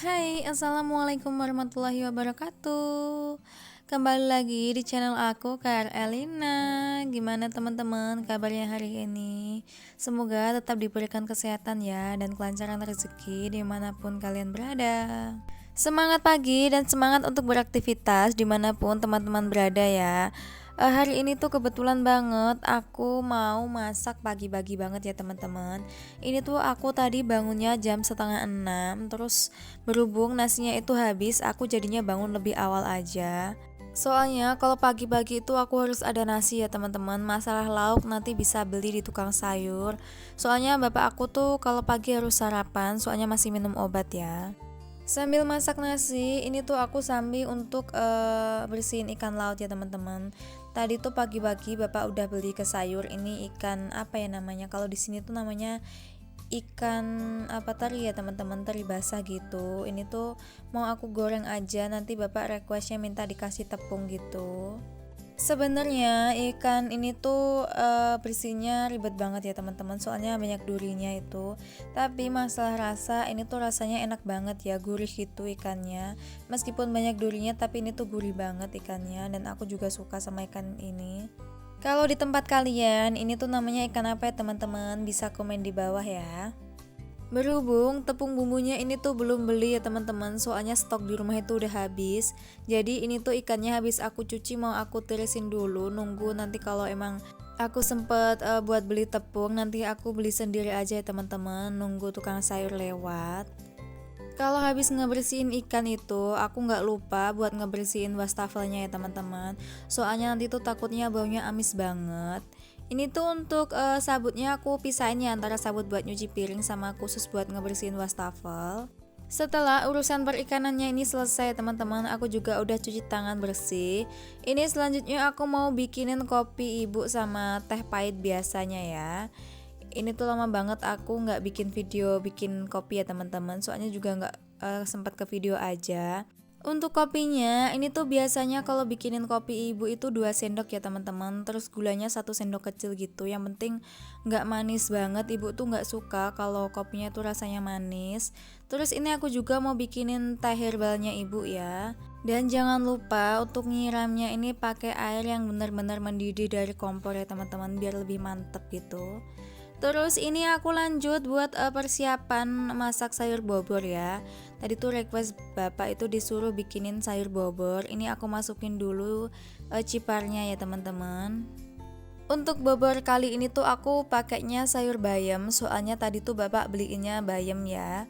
Hai, assalamualaikum warahmatullahi wabarakatuh. Kembali lagi di channel aku, Kak Elina. Gimana teman-teman kabarnya hari ini? Semoga tetap diberikan kesehatan ya dan kelancaran rezeki dimanapun kalian berada. Semangat pagi dan semangat untuk beraktivitas dimanapun teman-teman berada ya. Hari ini tuh kebetulan banget aku mau masak pagi-pagi banget ya teman-teman. Ini tuh aku tadi bangunnya jam setengah 6. Terus berhubung nasinya itu habis, aku jadinya bangun lebih awal aja. Soalnya kalau pagi-pagi itu aku harus ada nasi ya teman-teman. Masalah lauk nanti bisa beli di tukang sayur. Soalnya bapak aku tuh kalau pagi harus sarapan, soalnya masih minum obat ya. Sambil masak nasi, ini tuh aku sambil untuk bersihin ikan laut ya teman-teman. Tadi tuh pagi-pagi bapak udah beli ke sayur. Ini ikan apa ya namanya? Kalau di sini tuh namanya ikan apa teri ya teman-teman, teri basah gitu. Ini tuh mau aku goreng aja. Nanti bapak requestnya minta dikasih tepung gitu. Sebenarnya ikan ini tuh bersihnya ribet banget ya teman-teman, soalnya banyak durinya itu. Tapi masalah rasa, ini tuh rasanya enak banget ya, gurih gitu ikannya. Meskipun banyak durinya tapi ini tuh gurih banget ikannya, dan aku juga suka sama ikan ini. Kalau di tempat kalian ini tuh namanya ikan apa ya teman-teman? Bisa komen di bawah ya. Berhubung tepung bumbunya ini tuh belum beli ya teman-teman, soalnya stok di rumah itu udah habis. Jadi ini tuh ikannya habis aku cuci, mau aku tirisin dulu, nunggu nanti kalau emang aku sempet buat beli tepung, nanti aku beli sendiri aja ya teman-teman, nunggu tukang sayur lewat. Kalau habis ngebersihin ikan itu, aku nggak lupa buat ngebersihin wastafelnya ya teman-teman. Soalnya nanti tuh takutnya baunya amis banget. Ini tuh untuk sabutnya aku pisahin ya antara sabut buat nyuci piring sama khusus buat ngebersihin wastafel. Setelah urusan perikanannya ini selesai teman-teman, aku juga udah cuci tangan bersih. Ini selanjutnya aku mau bikinin kopi ibu sama teh pahit biasanya ya. Ini tuh lama banget aku nggak bikin video bikin kopi ya teman-teman, soalnya juga nggak sempat ke video aja. Untuk kopinya ini tuh biasanya kalau bikinin kopi ibu itu 2 sendok ya teman-teman, terus gulanya 1 sendok kecil gitu. Yang penting nggak manis banget, ibu tuh nggak suka kalau kopinya tuh rasanya manis. Terus ini aku juga mau bikinin teh herbalnya ibu ya. Dan jangan lupa untuk nyiramnya ini pakai air yang benar-benar mendidih dari kompor ya teman-teman, biar lebih mantep gitu. Terus ini aku lanjut buat persiapan masak sayur bobor ya. Tadi tuh request bapak itu disuruh bikinin sayur bobor. Ini aku masukin dulu ciparnya ya teman-teman. Untuk bobor kali ini tuh aku pakainya sayur bayam, soalnya tadi tuh bapak beliinnya bayam ya.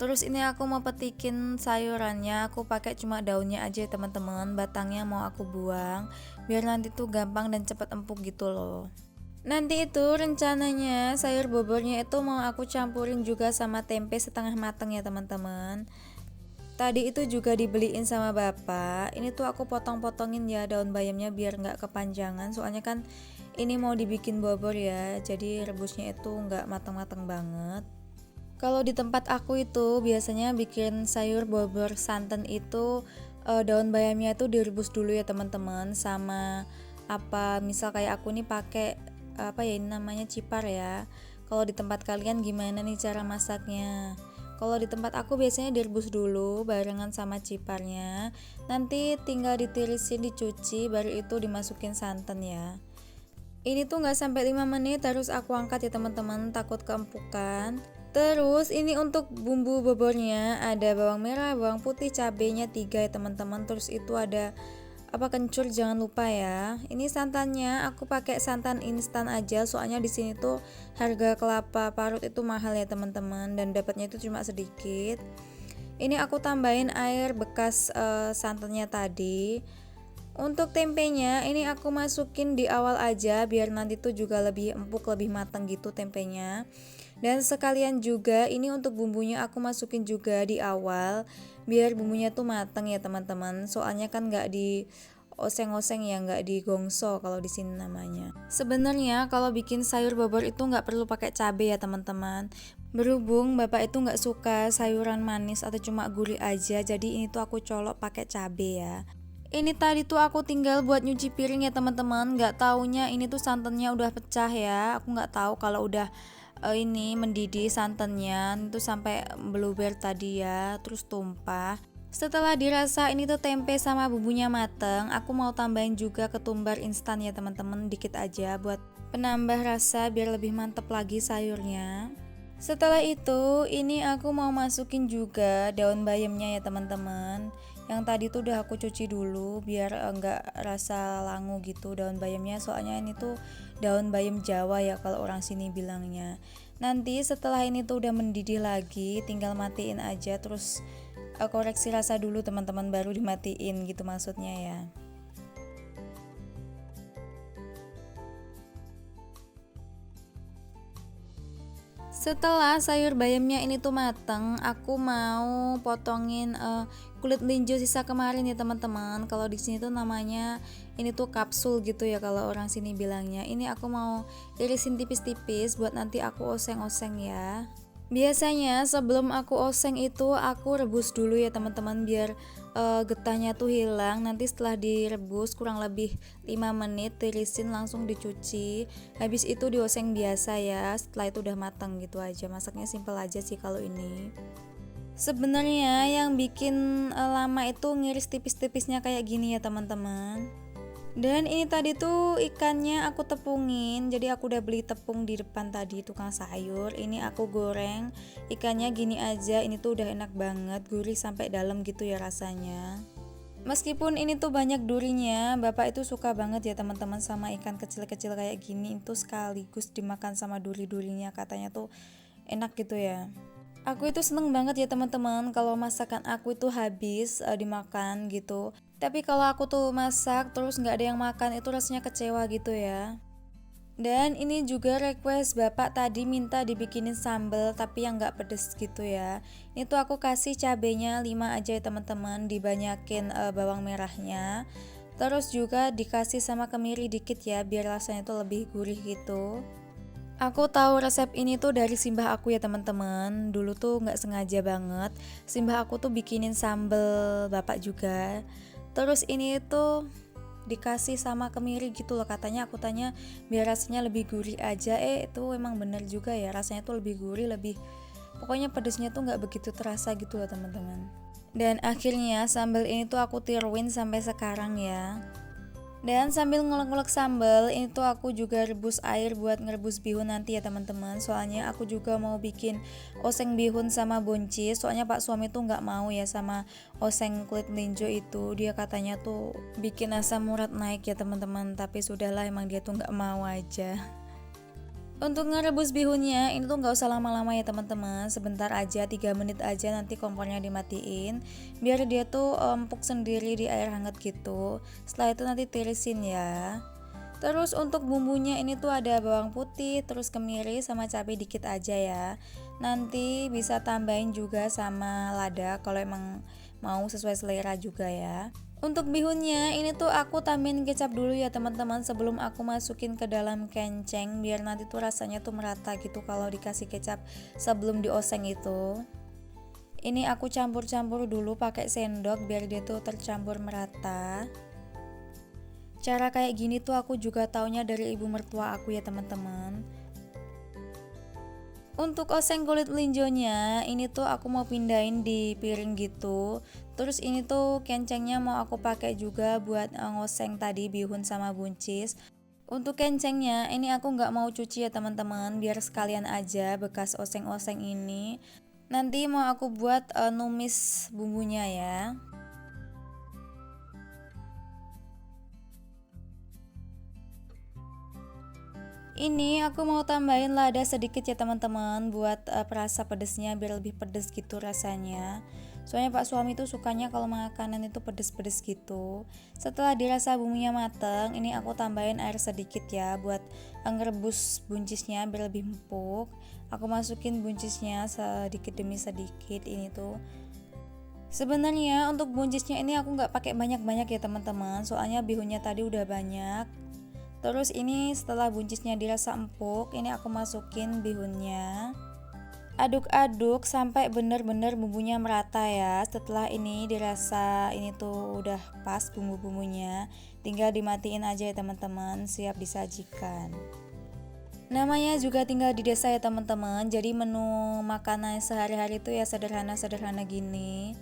Terus ini aku mau petikin sayurannya, aku pakai cuma daunnya aja ya teman-teman. Batangnya mau aku buang biar nanti tuh gampang dan cepet empuk gitu loh. Nanti itu rencananya sayur bobornya itu mau aku campurin juga sama tempe setengah mateng ya teman-teman. Tadi itu juga dibeliin sama bapak. Ini tuh aku potong-potongin ya daun bayamnya biar nggak kepanjangan. Soalnya kan ini mau dibikin bobor ya, jadi rebusnya itu nggak mateng-mateng banget. Kalau di tempat aku itu biasanya bikin sayur bobor santan itu daun bayamnya itu direbus dulu ya teman-teman, sama apa misal kayak aku nih pakai apa ya ini namanya cipar ya. Kalau di tempat kalian gimana nih cara masaknya? Kalau di tempat aku biasanya direbus dulu barengan sama ciparnya. Nanti tinggal ditirisin, dicuci, baru itu dimasukin santan ya. Ini tuh nggak sampai 5 menit terus aku angkat ya teman-teman, takut keempukan. Terus ini untuk bumbu bobornya ada bawang merah, bawang putih, cabenya 3 ya teman-teman. Terus itu ada apa kencur jangan lupa ya. Ini santannya aku pakai santan instan aja, soalnya di sini tuh harga kelapa parut itu mahal ya teman-teman, dan dapatnya itu cuma sedikit. Ini aku tambahin air bekas santannya tadi. Untuk tempenya ini aku masukin di awal aja biar nanti tuh juga lebih empuk, lebih matang gitu tempenya. Dan sekalian juga ini untuk bumbunya aku masukin juga di awal biar bumbunya tuh matang ya teman-teman. Soalnya kan nggak di oseng-oseng ya, nggak digongso kalau di sini namanya. Sebenarnya kalau bikin sayur bobor itu nggak perlu pakai cabai ya teman-teman. Berhubung bapak itu nggak suka sayuran manis atau cuma gurih aja, jadi ini tuh aku colok pakai cabai ya. Ini tadi tuh aku tinggal buat nyuci piring ya teman-teman. Nggak taunya ini tuh santannya udah pecah ya. Aku nggak tahu kalau udah ini mendidih santannya itu sampai meluber tadi ya, terus tumpah. Setelah dirasa ini tuh tempe sama bumbunya mateng, aku mau tambahin juga ketumbar instan ya teman-teman, dikit aja buat penambah rasa biar lebih mantep lagi sayurnya. Setelah itu ini aku mau masukin juga daun bayamnya ya teman-teman. Yang tadi tuh udah aku cuci dulu biar enggak rasa langu gitu daun bayamnya, soalnya ini tuh daun bayam Jawa ya kalau orang sini bilangnya. Nanti setelah ini tuh udah mendidih lagi, tinggal matiin aja, terus koreksi rasa dulu teman-teman baru dimatiin gitu maksudnya ya. Setelah sayur bayamnya ini tuh mateng, aku mau potongin kulit linjo sisa kemarin ya teman-teman. Kalau di sini tuh namanya ini tuh kapsul gitu ya kalau orang sini bilangnya. Ini aku mau irisin tipis-tipis buat nanti aku oseng-oseng ya. Biasanya sebelum aku oseng itu aku rebus dulu ya teman-teman biar getahnya tuh hilang. Nanti setelah direbus kurang lebih 5 menit tirisin langsung dicuci. Habis itu dioseng biasa ya. Setelah itu udah matang gitu aja. Masaknya simple aja sih kalau ini. Sebenarnya yang bikin lama itu ngiris tipis-tipisnya kayak gini ya teman-teman. Dan ini tadi tuh ikannya aku tepungin, jadi aku udah beli tepung di depan tadi tukang sayur. Ini aku goreng ikannya gini aja, ini tuh udah enak banget, gurih sampai dalam gitu ya rasanya. Meskipun ini tuh banyak durinya, bapak itu suka banget ya teman-teman sama ikan kecil-kecil kayak gini, itu sekaligus dimakan sama duri-durinya, katanya tuh enak gitu ya. Aku itu seneng banget ya teman-teman kalau masakan aku itu habis dimakan gitu. Tapi kalau aku tuh masak terus nggak ada yang makan itu rasanya kecewa gitu ya. Dan ini juga request bapak tadi minta dibikinin sambal tapi yang nggak pedes gitu ya. Ini tuh aku kasih cabenya 5 aja ya teman-teman, dibanyakin bawang merahnya. Terus juga dikasih sama kemiri dikit ya biar rasanya tuh lebih gurih gitu. Aku tahu resep ini tuh dari simbah aku ya teman-teman. Dulu tuh nggak sengaja banget. Simbah aku tuh bikinin sambal bapak juga. Terus ini tuh dikasih sama kemiri gitu loh katanya. Aku tanya biar rasanya lebih gurih aja. Itu emang bener juga ya, rasanya tuh lebih gurih, lebih pokoknya pedesnya tuh nggak begitu terasa gitu loh teman-teman. Dan akhirnya sambal ini tuh aku tiruin sampai sekarang ya. Dan sambil ngulek-ngulek sambal, ini tuh aku juga rebus air buat ngerebus bihun nanti ya teman-teman. Soalnya aku juga mau bikin oseng bihun sama buncis. Soalnya Pak suami tuh nggak mau ya sama oseng kulit linjo itu. Dia katanya tuh bikin asam urat naik ya teman-teman. Tapi sudahlah, emang dia tuh nggak mau aja. Untuk ngerebus bihunnya ini tuh nggak usah lama-lama ya teman-teman, sebentar aja 3 menit aja, nanti kompornya dimatiin biar dia tuh empuk sendiri di air hangat gitu. Setelah itu nanti tirisin ya. Terus untuk bumbunya ini tuh ada bawang putih, terus kemiri sama cabai dikit aja ya. Nanti bisa tambahin juga sama lada kalau emang mau sesuai selera juga ya. Untuk bihunnya ini tuh aku tambahin kecap dulu ya teman-teman sebelum aku masukin ke dalam kenceng biar nanti tuh rasanya tuh merata gitu kalau dikasih kecap sebelum dioseng itu. Ini aku campur-campur dulu pakai sendok biar dia tuh tercampur merata. Cara kayak gini tuh aku juga taunya dari ibu mertua aku ya teman-teman. Untuk oseng kulit linjonya ini tuh aku mau pindahin di piring gitu. Terus ini tuh kencengnya mau aku pakai juga buat ngoseng tadi bihun sama buncis. Untuk kencengnya ini aku nggak mau cuci ya teman-teman, biar sekalian aja bekas oseng-oseng ini. Nanti mau aku buat numis bumbunya ya. Ini aku mau tambahin lada sedikit ya teman-teman buat perasa pedesnya biar lebih pedes gitu rasanya. Soalnya Pak suami tuh sukanya kalau makanan itu pedes-pedes gitu. Setelah dirasa bumbunya mateng, ini aku tambahin air sedikit ya buat ngerebus buncisnya biar lebih empuk. Aku masukin buncisnya sedikit demi sedikit ini tuh. Sebenarnya untuk buncisnya ini aku nggak pakai banyak-banyak ya teman-teman, soalnya bihunnya tadi udah banyak. Terus ini setelah buncisnya dirasa empuk, ini aku masukin bihunnya. Aduk-aduk sampai benar-benar bumbunya merata ya. Setelah ini dirasa ini tuh udah pas bumbu-bumbunya, tinggal dimatiin aja ya teman-teman, siap disajikan. Namanya juga tinggal di desa ya teman-teman. Jadi menu makanan sehari-hari itu ya sederhana-sederhana gini.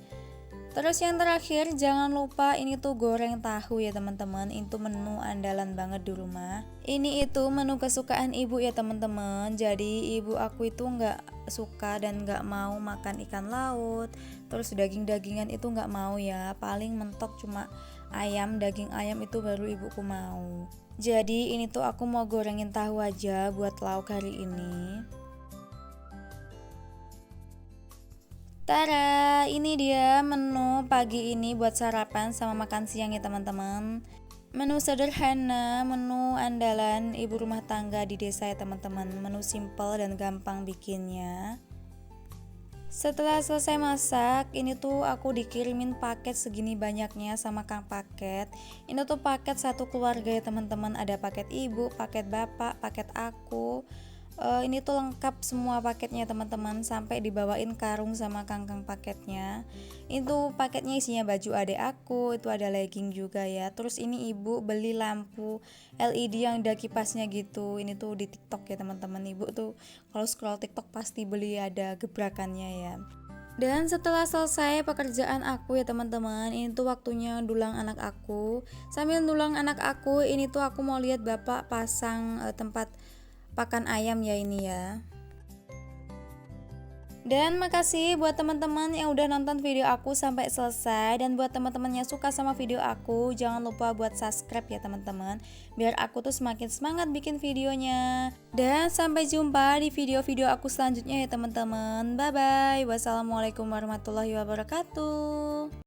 Terus yang terakhir jangan lupa ini tuh goreng tahu ya teman-teman. Itu menu andalan banget di rumah. Ini itu menu kesukaan ibu ya teman-teman. Jadi ibu aku itu nggak suka dan nggak mau makan ikan laut. Terus daging-dagingan itu nggak mau ya. Paling mentok cuma ayam, daging ayam itu baru ibuku mau. Jadi ini tuh aku mau gorengin tahu aja buat lauk hari ini. Tara, ini dia menu pagi ini buat sarapan sama makan siang ya teman-teman. Menu sederhana, menu andalan ibu rumah tangga di desa ya teman-teman. Menu simple dan gampang bikinnya. Setelah selesai masak, ini tuh aku dikirimin paket segini banyaknya sama Kang Paket. Ini tuh paket satu keluarga ya teman-teman. Ada paket ibu, paket bapak, paket aku. Ini tuh lengkap semua paketnya teman-teman, sampai dibawain karung sama kangkang paketnya. Itu paketnya isinya baju adek aku, itu ada legging juga ya. Terus ini ibu beli lampu LED yang ada kipasnya gitu. Ini tuh di TikTok ya teman-teman. Ibu tuh kalau scroll TikTok pasti beli ada gebrakannya ya. Dan setelah selesai pekerjaan aku ya teman-teman, ini tuh waktunya dulang anak aku. Sambil dulang anak aku, ini tuh aku mau lihat bapak pasang tempat pakan ayam ya ini ya. Dan makasih buat teman-teman yang udah nonton video aku sampai selesai. Dan buat teman-teman yang suka sama video aku, jangan lupa buat subscribe ya teman-teman, biar aku tuh semakin semangat bikin videonya. Dan sampai jumpa di video-video aku selanjutnya ya teman-teman. Bye bye. Wassalamualaikum warahmatullahi wabarakatuh.